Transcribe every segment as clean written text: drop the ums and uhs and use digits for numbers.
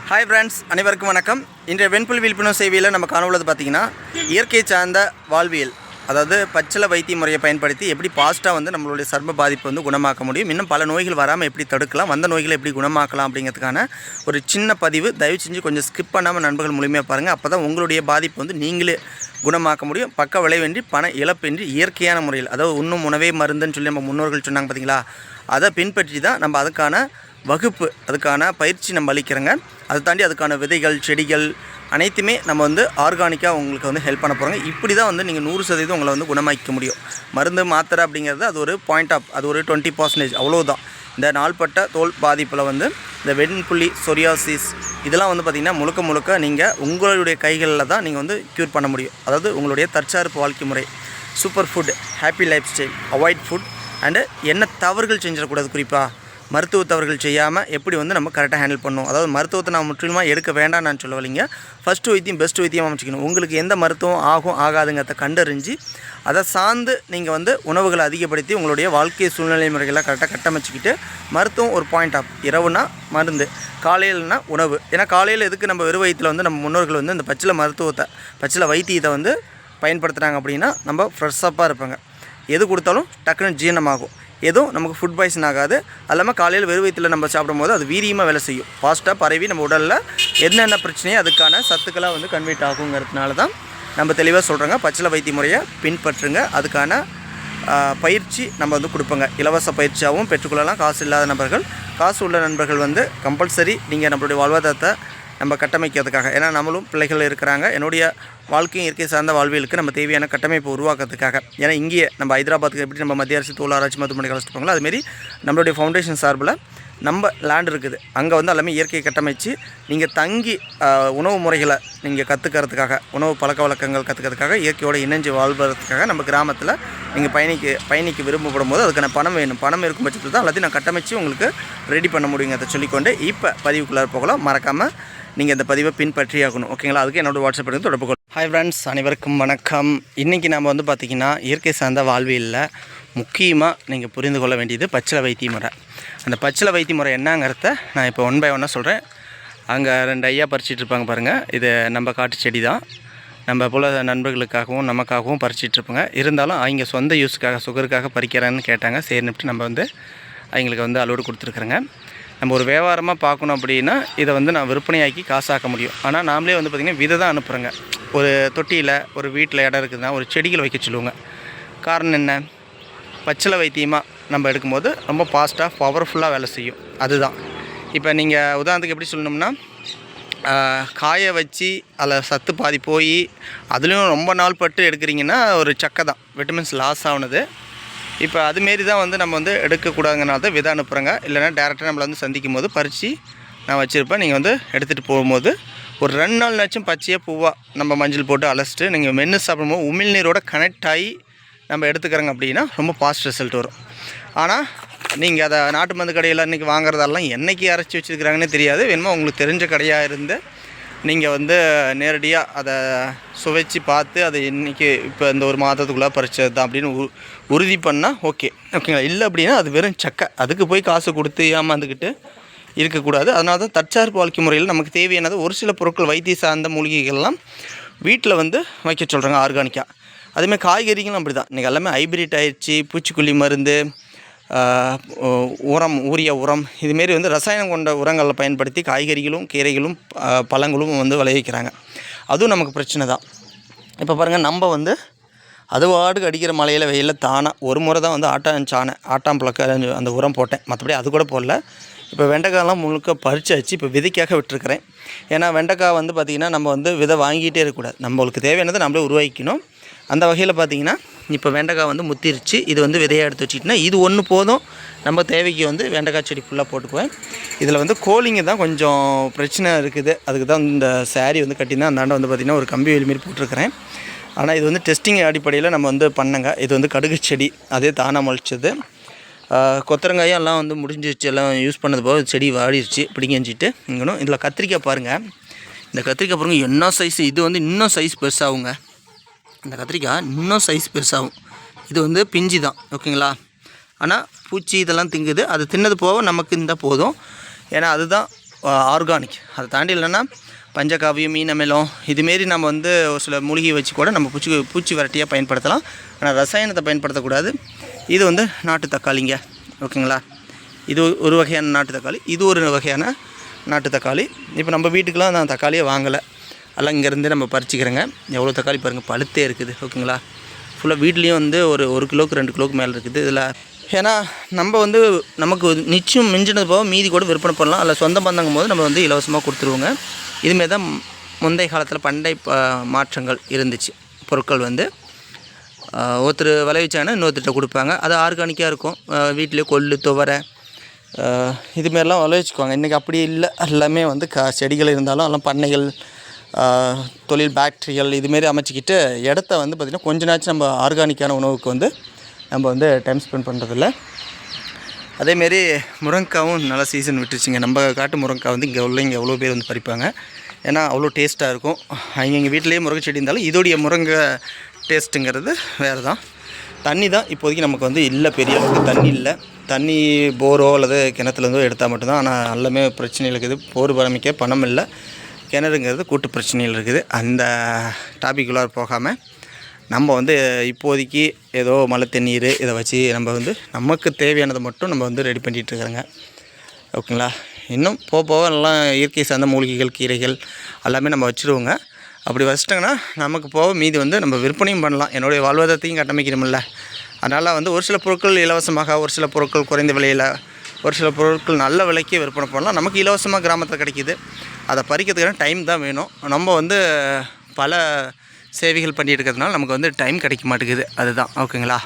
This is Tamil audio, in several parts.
ஹாய் ஃப்ரெண்ட்ஸ், அனைவருக்கும் வணக்கம். இன்றைய வெண்புல் விழிப்புணர்வு சேவையில் நம்ம காணவுள்ளது பார்த்திங்கன்னா இயற்கை சார்ந்த வாழ்வியல், அதாவது பச்சிலை வைத்திய முறையை பயன்படுத்தி எப்படி பாஸ்ட்டாக வந்து நம்மளுடைய சர்ம பாதிப்பு வந்து குணமாக்க முடியும், இன்னும் பல நோய்கள் வராமல் எப்படி தடுக்கலாம், வந்த நோய்களை எப்படி குணமாக்கலாம் அப்படிங்கிறதுக்கான ஒரு சின்ன பதிவு. தயவு செஞ்சு கொஞ்சம் ஸ்கிப் பண்ணாமல் நண்பர்கள் முழுமையாக பாருங்கள். அப்போ தான் உங்களுடைய பாதிப்பு வந்து நீங்களே குணமாக்க முடியும். பக்க விளைவின்றி பண இழப்பின்றி இயற்கையான முறையில், அதாவது உண்ணும் உணவே மருந்துன்னு சொல்லி நம்ம முன்னோர்கள் சொன்னாங்க பார்த்தீங்களா, அதை பின்பற்றி தான் நம்ம அதுக்கான வகுப்பு, அதுக்கான பயிற்சி நம்ம அளிக்கிறோங்க. அதை தாண்டி அதுக்கான விதைகள், செடிகள் அனைத்துமே நம்ம வந்து ஆர்கானிக்காக உங்களுக்கு வந்து ஹெல்ப் பண்ண போகிறோங்க. இப்படி தான் வந்து நீங்கள் 100% உங்களை வந்து குணமாக்க முடியும். மருந்து மாத்திரை அப்படிங்கிறது அது ஒரு பாயிண்ட் ஆஃப், அது ஒரு 20% அவ்வளோதான். இந்த நாள்பட்ட தோல் பாதிப்பில் வந்து இந்த வெண்புள்ளி, சொரியாசிஸ் இதெல்லாம் வந்து பார்த்திங்கன்னா முழுக்க நீங்கள் உங்களுடைய கைகளில் தான் நீங்கள் வந்து க்யூர் பண்ண முடியும். அதாவது உங்களுடைய தற்சார்பு வாழ்க்கை முறை, super food, happy life style, avoid food and என்ன தவறுகள் செஞ்சிடக்கூடாது, குறிப்பாக மருத்துவ தவறுகள் செய்யாமல் எப்படி வந்து நம்ம கரெக்டாக ஹேண்டில் பண்ணணும். அதாவது மருத்துவத்தை நான் முற்றிலுமாக எடுக்க வேண்டாம் நான் சொல்லவில்லைங்க. ஃபஸ்ட்டு வைத்தியம் பெஸ்ட் வைத்தியமாக அமைச்சிக்கணும். உங்களுக்கு எந்த மருத்துவம் ஆகும் ஆகாதுங்கிறத கண்டறிஞ்சு அதை சார்ந்து நீங்கள் வந்து உணவுகளை அதிகப்படுத்தி உங்களுடைய வாழ்க்கை சூழ்நிலை முறைகளை கரெக்டாக கட்டமைச்சிக்கிட்டு, மருத்துவம் ஒரு பாயிண்ட் ஆஃப், இரவுனா மருந்து, காலையில்னா உணவு. ஏன்னா காலையில் எதுக்கு நம்ம வெறும் வயிற்றில் வந்து நம்ம முன்னோர்கள் வந்து இந்த பச்சிலை வைத்தியத்தை வந்து பயன்படுத்துகிறாங்க அப்படின்னா நம்ம ஃப்ரெஷ்ஷப்பாக இருப்பாங்க. எது கொடுத்தாலும் டக்குன்னு ஜீரணமாகும், எதுவும் நமக்கு ஃபுட் பாய்சன் ஆகாது. அது இல்லாமல் காலையில் வெறும் வயிற்றில் நம்ம சாப்பிடும்போது அது வீரியமாக வேலை செய்யும், ஃபாஸ்ட்டாக பரவி நம்ம உடலில் என்னென்ன பிரச்சனையோ அதுக்கான சத்துக்களாக வந்து கன்வெர்ட் ஆகுங்கிறதுனால தான் நம்ம தெளிவாக சொல்கிறோங்க. பச்சிலை வைத்திய முறையை பின்பற்றுங்க. அதுக்கான பயிற்சி நம்ம வந்து கொடுப்போங்க. இலவச பயிற்சியாகவும் பெற்றுக்கொள்ளலாம். காசு இல்லாத நபர்கள், காசு உள்ள நண்பர்கள் வந்து கம்பல்சரி நீங்கள் நம்மளுடைய வாழ்வாதாரத்தை நம்ம கட்டமைக்கிறதுக்காக, ஏன்னா நம்மளும் பிள்ளைகள் இருக்கிறாங்க, என்னுடைய வாழ்க்கையும் இயற்கை சார்ந்த வாழ்வியலுக்கு நம்ம தேவையான கட்டமைப்பு உருவாக்குறதுக்காக. ஏன்னா இங்கேயே நம்ம ஹைதராபாத்துக்கு எப்படி நம்ம மத்திய அரசு தோல் ஆராய்ச்சி மருத்துவமனை அழைச்சிட்டு போங்களோ, அதுமாரி நம்மளுடைய ஃபவுண்டேஷன் சார்பில் நம்ம லேண்ட் இருக்குது, அங்கே வந்து எல்லாமே இயற்கை கட்டமைச்சு நீங்கள் தங்கி உணவு முறைகளை நீங்கள் கற்றுக்கிறதுக்காக, உணவு பழக்க வழக்கங்கள் கற்றுக்கிறதுக்காக, இயற்கையோடு இணைஞ்சு வாழ்வதற்காக நம்ம கிராமத்தில் நீங்கள் பயணிக்க விரும்பப்படும் போது அதுக்கான பணம் வேணும். பணம் இருக்கும் பட்சத்தில் தான் எல்லாத்தையும் நான் கட்டமைச்சு உங்களுக்கு ரெடி பண்ண முடியுங்கிறத சொல்லிக்கொண்டு இப்போ பதிவுக்குள்ளே போகலாம். மறக்காமல் நீங்கள் இந்த பதிவை பின்பற்றி ஆகணும், ஓகேங்களா? அதுக்கு என்னோடய வாட்ஸ்அப் எடுத்து தொடர்பு கொள்ளும். ஹாய் ஃப்ரெண்ட்ஸ், அனைவருக்கும் வணக்கம். இன்றைக்கி நம்ம வந்து பார்த்திங்கன்னா இயற்கை சார்ந்த வாழ்வியலில் முக்கியமாக நீங்கள் புரிந்து கொள்ள வேண்டியது பச்சிலை வைத்திய முறை. அந்த பச்சிலை வைத்திய முறை என்னங்கிறத நான் இப்போ 1 by 1 சொல்கிறேன். அங்கே 2 ஐயா பறிச்சிட்டு இருப்பாங்க பாருங்கள். இது நம்ம காட்டு செடி தான். நம்ம போல் நண்பர்களுக்காகவும் நமக்காகவும் பறிச்சிட்ருப்போங்க. இருந்தாலும் அவங்க சொந்த யூஸுக்காக, சுகருக்காக பறிக்கிறேன்னு கேட்டாங்க. சரின்னுட்டு நம்ம வந்து அவங்களுக்கு வந்து அலோடு கொடுத்துருக்குறேங்க. நம்ம ஒரு வியாபாரமாக பார்க்கணும் அப்படின்னா இதை வந்து நான் விற்பனையாக்கி காசாக்க முடியும். ஆனால் நாமளே வந்து பார்த்திங்கன்னா விதை தான் அனுப்புகிறேங்க. ஒரு தொட்டியில், ஒரு வீட்டில் இடம் இருக்குதுன்னா ஒரு செடிகள் வைக்க சொல்லுவோங்க. காரணம் என்ன? பச்சிலை வைத்தியமாக நம்ம எடுக்கும்போது ரொம்ப ஃபாஸ்ட்டாக பவர்ஃபுல்லாக வேலை செய்யும். அதுதான். இப்போ நீங்கள் உதாரணத்துக்கு எப்படி சொல்லணும்னா, காய வச்சு அதில் சத்து பாதி போய் அதுலேயும் ரொம்ப நாள் பட்டு எடுக்கிறீங்கன்னா ஒரு சக்கை தான், விட்டமின்ஸ் லாஸ் ஆகுனது. இப்போ அதுமாரி தான் வந்து நம்ம வந்து எடுக்கக்கூடாதுங்கனால தான் விதை அனுப்புகிறேங்க. இல்லைனா டேரெக்டாக நம்மளை வந்து சந்திக்கும் போது பறித்து நான் வச்சுருப்பேன். நீங்கள் வந்து எடுத்துகிட்டு போகும்போது ஒரு 2 நாள்னாச்சும் பச்சையாக பூவாக நம்ம மஞ்சள் போட்டு அலசிட்டு நீங்கள் மென்று சாப்பிடும்போது உமிழ்நீரோட கனெக்ட் ஆகி நம்ம எடுத்துக்கிறோங்க அப்படின்னா ரொம்ப ஃபாஸ்ட் ரிசல்ட் வரும். ஆனால் நீங்கள் அதை நாட்டு மருந்து கடையில் இன்றைக்கி வாங்குறதெல்லாம் என்றைக்கு அரைச்சி வச்சுருக்கிறாங்கன்னே தெரியாது. வேணுமா உங்களுக்கு தெரிஞ்ச கடையாக இருந்து நீங்கள் வந்து நேரடியாக அதை சுவைச்சு பார்த்து அதை இன்றைக்கி இப்போ இந்த ஒரு மாதத்துக்குள்ளே பறிச்சது தான் அப்படின்னு உறுதி பண்ணால் ஓகேங்களா? இல்லை அப்படின்னா அது வெறும் சக்கை, அதுக்கு போய் காசு கொடுத்து ஏமாந்துக்கிட்டு இருக்கக்கூடாது. அதனால தான் தற்சார்பு வாழ்க்கை முறையில் நமக்கு தேவையானது ஒரு சில பொருட்கள், வைத்திய சார்ந்த மூலிகைகள்லாம் வீட்டில் வந்து வைக்க சொல்கிறாங்க ஆர்கானிக்காக. அதேமாதிரி காய்கறிகளும் அப்படி தான். இன்றைக்கி எல்லாமே ஹைப்ரிட் ஆகிடுச்சு. பூச்சிக்கொல்லி மருந்து, உரம், ஊரிய உரம், இதுமாரி வந்து ரசாயனம் கொண்ட உரங்களை பயன்படுத்தி காய்கறிகளும் கீரைகளும் பழங்களும் வந்து விளைவிக்கிறாங்க. அதுவும் நமக்கு பிரச்சனை தான். இப்போ பாருங்கள், நம்ம வந்து அது வாட்டுக்கு அடிக்கிற மழையில் வெயிலில் தானாக ஒரு முறை தான் வந்து ஆட்டாம்பழக்க அந்த உரம் போட்டேன், மற்றபடி அது கூட போடல. இப்போ வெண்டைக்காயெல்லாம் முழுக்க பறிச்சாச்சு. இப்போ விதைக்காக விட்டுருக்கிறேன். ஏன்னா வெண்டைக்காய் வந்து பார்த்திங்கன்னா நம்ம வந்து விதை வாங்கிட்டே இருக்கக்கூடாது, நம்மளுக்கு தேவையானதை நம்மளே உருவாக்கிக்கணும். அந்த வகையில் பார்த்திங்கன்னா இப்போ வெண்டைக்காய் வந்து முத்திருச்சு. இது வந்து விதையாக எடுத்து வச்சுக்கிட்டோன்னா இது ஒன்று போதும். நம்ம தேவைக்கு வந்து வெண்டைக்காய் செடி ஃபுல்லாக போட்டுக்குவேன். இதில் வந்து கோலிங்க தான் கொஞ்சம் பிரச்சனை இருக்குது. அதுக்கு தான் இந்த சாரீ வந்து கட்டினா அந்தாண்ட வந்து பார்த்திங்கன்னா ஒரு கம்பி வேலி மாரி போட்டிருக்கிறேன். ஆனால் இது வந்து டெஸ்டிங் அடிப்படையில் நம்ம வந்து பண்ணங்க. இது வந்து கடுகு செடி, அதே தானாக முளைச்சது. கொத்தரங்காயும் எல்லாம் வந்து முடிஞ்சிருச்சு, எல்லாம் யூஸ் பண்ணது போக செடி வாடிடுச்சு, பிடிங்கிச்சிட்டு இங்கணும். இதில் கத்திரிக்காய் பாருங்கள். இந்த கத்திரிக்காய் பாருங்கள் என்ன சைஸ். இது வந்து இன்னும் சைஸ் பெருசாகுங்க. இந்த கத்திரிக்காய் இன்னும் சைஸ் பெருசாகும். இது வந்து பிஞ்சு தான், ஓகேங்களா? ஆனால் பூச்சி இதெல்லாம் திங்குது. அது தின்னது போக நமக்கு இருந்தால் போதும். ஏன்னா அதுதான் ஆர்கானிக். அதை தாண்டி இல்லைன்னா பஞ்சகாவியம், மீனமிலம் இதுமாரி நம்ம வந்து ஒரு சில மூலிகை வச்சு கூட நம்ம பூச்சி விரட்டியாக பயன்படுத்தலாம். ஆனால் ரசாயனத்தை பயன்படுத்தக்கூடாது. இது வந்து நாட்டு தக்காளிங்க, ஓகேங்களா. இது ஒரு வகையான நாட்டு தக்காளி, இது ஒரு வகையான நாட்டு தக்காளி. இப்போ நம்ம வீட்டுக்கெலாம் நான் தக்காளியே வாங்கலை, எல்லாம் இங்கேருந்தே நம்ம பறிச்சிக்கிறேங்க. எவ்வளோ தக்காளி பாருங்கள், பழுத்தே இருக்குது, ஓகேங்களா. ஃபுல்லாக வீட்லேயும் வந்து ஒரு கிலோக்கு 2 கிலோக்கு மேலே இருக்குது இதில். ஏன்னா நம்ம வந்து நமக்கு நிச்சயம் மிஞ்சினது போக மீதி கூட விற்பனை பண்ணலாம். அதில் சொந்த பந்தங்கும் போது நம்ம வந்து இலவசமாக கொடுத்துருவோங்க. இதுமாரி தான் முந்தைய காலத்தில் பண்டை மாற்றங்கள் இருந்துச்சு. பொருட்கள் வந்து ஒருத்தர் விளைவிச்சாங்கன்னா இன்னொருத்தர்கிட்ட கொடுப்பாங்க. அது ஆர்கானிக்காக இருக்கும். வீட்டிலே கொள்ளு, துவரை இதுமாரிலாம் விளைவிச்சுக்குவாங்க. இன்றைக்கி அப்படி இல்லை. எல்லாமே வந்து செடிகள் இருந்தாலும் எல்லாம் பண்ணைகள், தொழில் பேக்ட்ரிகள் இதுமாரி அமைச்சிக்கிட்டு இடத்த வந்து பார்த்திங்கன்னா கொஞ்ச நாச்சும் நம்ம ஆர்கானிக்கான உணவுக்கு வந்து நம்ம வந்து டைம் ஸ்பெண்ட் பண்ணுறதில்ல. அதேமாரி முருங்கைக்காவும் நல்லா சீசன் விட்டுருச்சுங்க. நம்ம காட்டு முருங்கைக்காய் வந்து இங்கே எவ்வளோ பேர் வந்து பறிப்பாங்க. ஏன்னா அவ்வளோ டேஸ்ட்டாக இருக்கும். எங்கள் வீட்டிலேயே முருங்கை செடி இருந்தாலும் இதோடைய முருங்கை டேஸ்ட்டுங்கிறது வேறு தான். தண்ணி தான் இப்போதைக்கு நமக்கு வந்து இல்லை, பெரிய அளவுக்கு தண்ணி இல்லை. தண்ணி போரோ அல்லது கிணத்துலேருந்தோ எடுத்தால் மட்டும்தான். ஆனால் எல்லாமே பிரச்சனைகள் இருக்குது. போர் பராமரிக்க பணம் இல்லை, கிணறுங்கிறது கூட்டு பிரச்சனைகள் இருக்குது. அந்த டாபிக்குள்ளார போகாமல் நம்ம வந்து இப்போதைக்கு ஏதோ மழை தண்ணீர் இதை வச்சு நம்ம வந்து நமக்கு தேவையானதை மட்டும் நம்ம வந்து ரெடி பண்ணிகிட்ருக்குறோங்க, ஓகேங்களா. இன்னும் போக எல்லாம் இயற்கை சார்ந்த மூலிகைகள், கீரைகள் எல்லாமே நம்ம வச்சுருவோங்க. அப்படி வச்சிட்டோங்கன்னா நமக்கு போக மீதி வந்து நம்ம விற்பனையும் பண்ணலாம். என்னுடைய வாழ்வாதாரத்தையும் கட்டமைக்கணுமில்ல. அதனால் வந்து ஒரு சில பொருட்கள் இலவசமாக, ஒரு சில பொருட்கள் குறைந்த விலையில், ஒரு சில பொருட்கள் நல்ல விலைக்கே விற்பனை பண்ணலாம். நமக்கு இலவசமாக கிராமத்தில் கிடைக்கிது. அதை பறிக்கிறதுக்கான டைம் தான் வேணும். நம்ம வந்து பல சேவைகள் பண்ணிட்டு இருக்கிறதுனால நமக்கு வந்து டைம் கிடைக்க மாட்டேங்குது, அதுதான், ஓகேங்களா.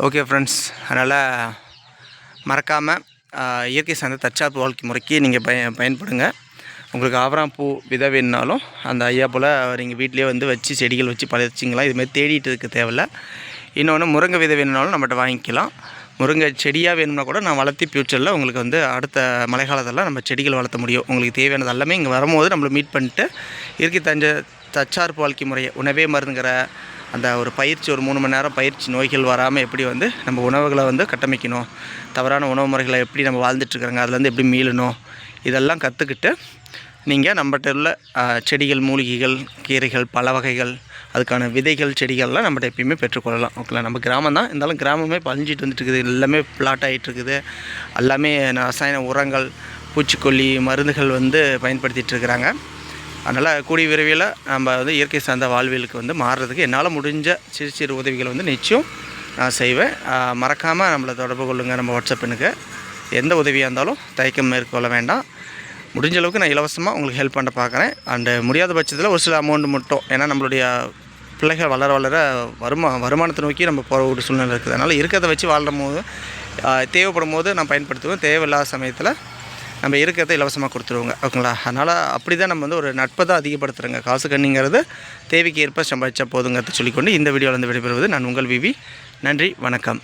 ஓகே ஃப்ரெண்ட்ஸ், அதனால் மறக்காமல் இயற்கை சார்ந்த தற்சார்பு வாழ்க்கை முறைக்கு நீங்கள் பயன்படுங்க. உங்களுக்கு ஆவராம்பூ விதை வேணுனாலும் அந்த ஐயா போல் நீங்கள் வீட்டிலே வந்து வச்சு செடிகள் வச்சு பறிச்சிங்களாம். இதுமாதிரி தேடிட்டு இருக்க தேவையில்ல. இன்னொன்று முருங்கை விதை வேணுனாலும் நம்மகிட்ட வாங்கிக்கலாம். முருங்கை செடியாக வேணும்னா கூட நான் வளர்த்தி ஃப்யூச்சரில் உங்களுக்கு வந்து அடுத்த மழை காலத்தில் நம்ம செடிகள் வளர்த்த முடியும். உங்களுக்கு தேவையானது எல்லாமே இங்கே வரும்போது நம்மளை மீட் பண்ணிட்டு இயற்கை தற்சார்பு வாழ்க்கை முறையை, உணவே மருந்துங்கிற அந்த ஒரு பயிற்சி, ஒரு 3 மணி நேரம் பயிற்சி, நோய்கள் வராமல் எப்படி வந்து நம்ம உணவுகளை வந்து கட்டமைக்கணும், தவறான உணவு முறைகளை எப்படி நம்ம வாழ்ந்துட்டுருக்குறோங்க, அதுலேருந்து எப்படி மீளணும், இதெல்லாம் கற்றுக்கிட்டு நீங்கள் நம்மகிட்ட உள்ள செடிகள், மூலிகைகள், கீரைகள், பல வகைகள், அதுக்கான விதைகள், செடிகள்லாம் நம்மகிட்ட எப்பயுமே பெற்றுக்கொள்ளலாம், ஓகேங்களா. நம்ம கிராமம் தான், இருந்தாலும் கிராமமே பழிஞ்சிட்டு வந்துட்டுருக்குது. எல்லாமே பிளாட் ஆகிட்டுருக்குது. எல்லாமே ரசாயன உரங்கள், பூச்சிக்கொல்லி மருந்துகள் வந்து பயன்படுத்திகிட்ருக்குறாங்க. அதனால் கூடிய விரைவில் நம்ம வந்து இயற்கை சார்ந்த வாழ்வியலுக்கு வந்து மாறுறதுக்கு என்னால் முடிஞ்ச சிறு சிறு உதவிகளை வந்து நிச்சயம் நான் செய்வேன். மறக்காமல் நம்மளை தொடர்பு கொள்ளுங்கள். நம்ம வாட்ஸ்அப் எண்ணுக்கு எந்த உதவியாக இருந்தாலும் தயக்கம் மேற்கொள்ள வேண்டாம். முடிஞ்ச அளவுக்கு நான் இலவசமாக உங்களுக்கு ஹெல்ப் பண்ண பார்க்குறேன். அண்டு முடியாத பட்சத்தில் ஒரு சில அமௌண்ட் மட்டும், ஏன்னா நம்மளுடைய பிள்ளைகள் வளர வளர வருமானத்தை நோக்கி நம்ம போகிற ஒரு சூழ்நிலை இருக்குது. அதனால் இருக்கிறத வச்சு வாழ்கிற போது தேவைப்படும் போது நான் பயன்படுத்துவேன். தேவையில்லாத சமயத்தில் நம்ம இருக்கிறத இலவசமாக கொடுத்துருவோங்க, ஓகேங்களா. அதனால் அப்படி தான் நம்ம வந்து ஒரு நட்பை தான் அதிகப்படுத்துகிறோங்க. காசு கண்ணிங்கிறது தேவைக்கு ஏற்ப சம்பாதிச்சா போதுங்கிறத சொல்லிக்கொண்டு இந்த வீடியோவில் வந்து விடைபெறுவது நான் உங்கள் விவி. நன்றி, வணக்கம்.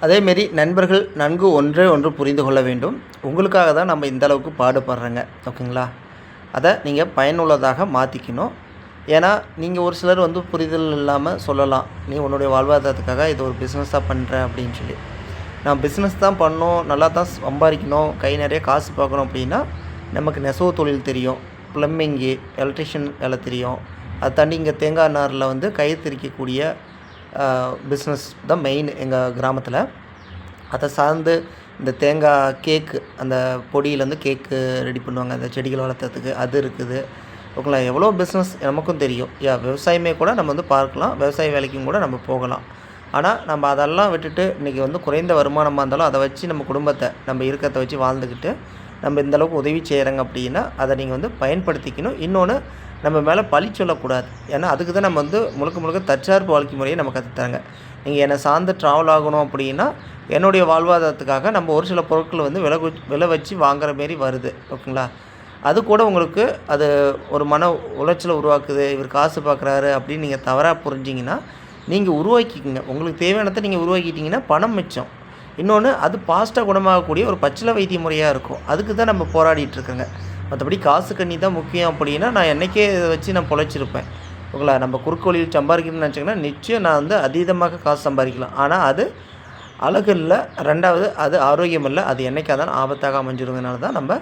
அதேமாரி நண்பர்கள் நன்கு ஒன்று புரிந்து கொள்ள வேண்டும். உங்களுக்காக தான் நம்ம இந்தளவுக்கு பாடுபடுறோங்க, ஓகேங்களா. அதை நீங்கள் பயனுள்ளதாக மாற்றிக்கணும். ஏன்னா நீங்கள் ஒரு சிலர் வந்து புரிதல் இல்லாமல் சொல்லலாம், நீ உன்னுடைய வாழ்வாதாரத்துக்காக இது ஒரு பிஸ்னஸாக பண்ணுற அப்படின்னு சொல்லி. நான் பிஸ்னஸ் தான் பண்ணணும், நல்லா தான் சம்பாதிக்கணும், கை நிறைய காசு பார்க்கணும் அப்படின்னா நமக்கு நெசவு தொழில் தெரியும், ப்ளம்பிங்கு, எலக்ட்ரிஷியன் வேலை தெரியும். அதை தாண்டி இங்கே தேங்காய் நாரில் வந்து கயிறு திரிக்கக்கூடிய பிஸ்னஸ் தான் மெயின் எங்கள் கிராமத்தில். அதை சார்ந்து இந்த தேங்காய் கேக்கு, அந்த பொடியிலேருந்து கேக்கு ரெடி பண்ணுவாங்க அந்த செடிகள் வளர்த்துறதுக்கு, அது இருக்குது, ஓகேங்களா. எவ்வளோ பிஸ்னஸ் நமக்கும் தெரியும். விவசாயமே கூட நம்ம வந்து பார்க்கலாம், விவசாய வேலைக்கும் கூட நம்ம போகலாம். ஆனால் நம்ம அதெல்லாம் விட்டுட்டு இன்றைக்கி வந்து குறைந்த வருமானமாக இருந்தாலும் அதை வச்சு நம்ம குடும்பத்தை, நம்ம இருக்கிறத வச்சு வாழ்ந்துக்கிட்டு நம்ம இந்தளவுக்கு உதவி செய்கிறாங்க அப்படின்னா அதை நீங்கள் வந்து பயன்படுத்திக்கணும். இன்னொன்று, நம்ம மேலே பழி சொல்லக்கூடாது. ஏன்னா அதுக்கு தான் நம்ம வந்து முழுக்க தற்சார்பு வாழ்க்கை முறையை நம்ம கற்றுத்தாங்க. நீங்கள் என்னை சார்ந்து ட்ராவல் ஆகணும் அப்படின்னா என்னுடைய வாழ்வாதாரத்துக்காக நம்ம ஒரு சில பொருட்கள் வந்து விலை வச்சு வாங்குற மாரி வருது, ஓகேங்களா. அது கூட உங்களுக்கு அது ஒரு மன உளைச்சலை உருவாக்குது, இவர் காசு பார்க்குறாரு அப்படின்னு நீங்கள் தவறாக புரிஞ்சிங்கன்னா நீங்கள் உருவாக்கிக்கோங்க. உங்களுக்கு தேவையானதை நீங்கள் உருவாக்கிட்டிங்கன்னா பணம் மிச்சம். இன்னொன்று, அது ஃபாஸ்ட்டாக குணமாகக்கூடிய ஒரு பச்சிலை வைத்திய முறையாக இருக்கும். அதுக்கு தான் நம்ம போராடிட்டுருக்கோங்க. மற்றபடி காசு கண்ணி தான் முக்கியம் அப்படின்னா நான் என்றைக்கே இதை வச்சு நான் பொழைச்சிருப்பேன், ஓகேங்களா. நம்ம குறுக்கு வழியில் சம்பாதிக்கணும்னு நினச்சிங்கன்னா நிச்சயம் நான் வந்து அதீதமாக காசு சம்பாதிக்கலாம். ஆனால் அது அழகு இல்லை, ரெண்டாவது அது ஆரோக்கியம் இல்லை, அது என்றைக்காக தான் ஆபத்தாக அமைஞ்சிருந்தனால தான் நம்ம